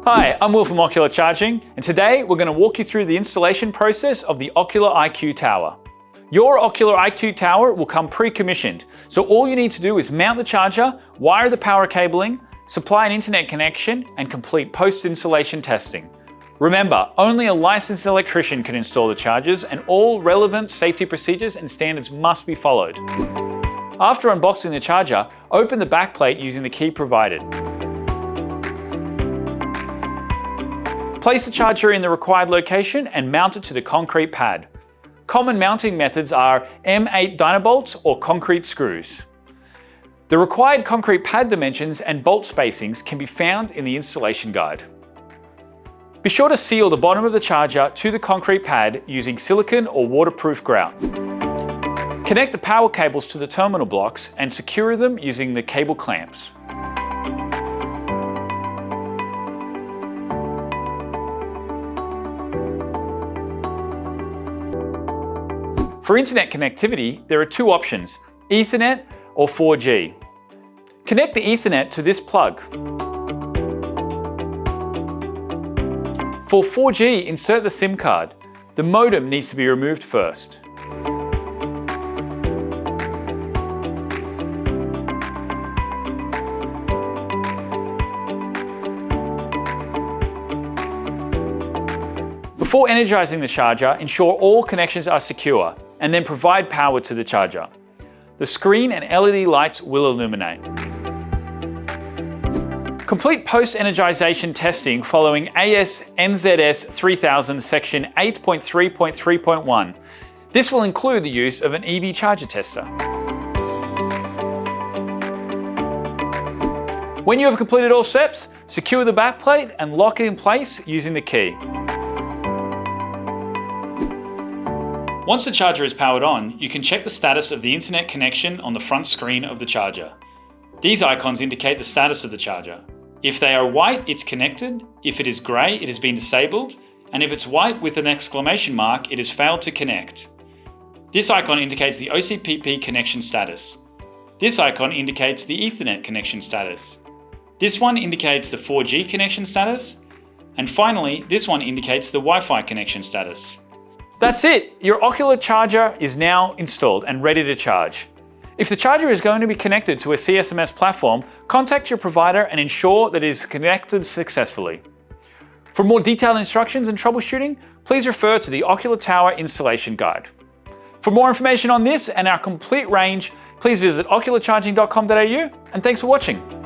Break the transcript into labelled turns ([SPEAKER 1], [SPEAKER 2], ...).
[SPEAKER 1] Hi, I'm Will from Ocular Charging, and today we're going to walk you through the installation process of the Ocular IQ Tower. Your Ocular IQ Tower will come pre-commissioned, so all you need to do is mount the charger, wire the power cabling, supply an internet connection, and complete post-installation testing. Remember, only a licensed electrician can install the chargers, and all relevant safety procedures and standards must be followed. After unboxing the charger, open the backplate using the key provided. Place the charger in the required location and mount it to the concrete pad. Common mounting methods are M8 dynabolts or concrete screws. The required concrete pad dimensions and bolt spacings can be found in the installation guide. Be sure to seal the bottom of the charger to the concrete pad using silicone or waterproof grout. Connect the power cables to the terminal blocks and secure them using the cable clamps. For internet connectivity, there are two options, Ethernet or 4G. Connect the Ethernet to this plug. For 4G, insert the SIM card. The modem needs to be removed first. Before energizing the charger, ensure all connections are secure, and then provide power to the charger. The screen and LED lights will illuminate. Complete post-energization testing following ASNZS 3000 section 8.3.3.1. This will include the use of an EV charger tester. When you have completed all steps, secure the backplate and lock it in place using the key. Once the charger is powered on, you can check the status of the internet connection on the front screen of the charger. These icons indicate the status of the charger. If they are white, it's connected. If it is grey, it has been disabled. And if it's white with an exclamation mark, it has failed to connect. This icon indicates the OCPP connection status. This icon indicates the Ethernet connection status. This one indicates the 4G connection status. And finally, this one indicates the Wi-Fi connection status. That's it! Your Ocular charger is now installed and ready to charge. If the charger is going to be connected to a CSMS platform, contact your provider and ensure that it is connected successfully. For more detailed instructions and troubleshooting, please refer to the Ocular Tower installation guide. For more information on this and our complete range, please visit ocularcharging.com.au, and thanks for watching.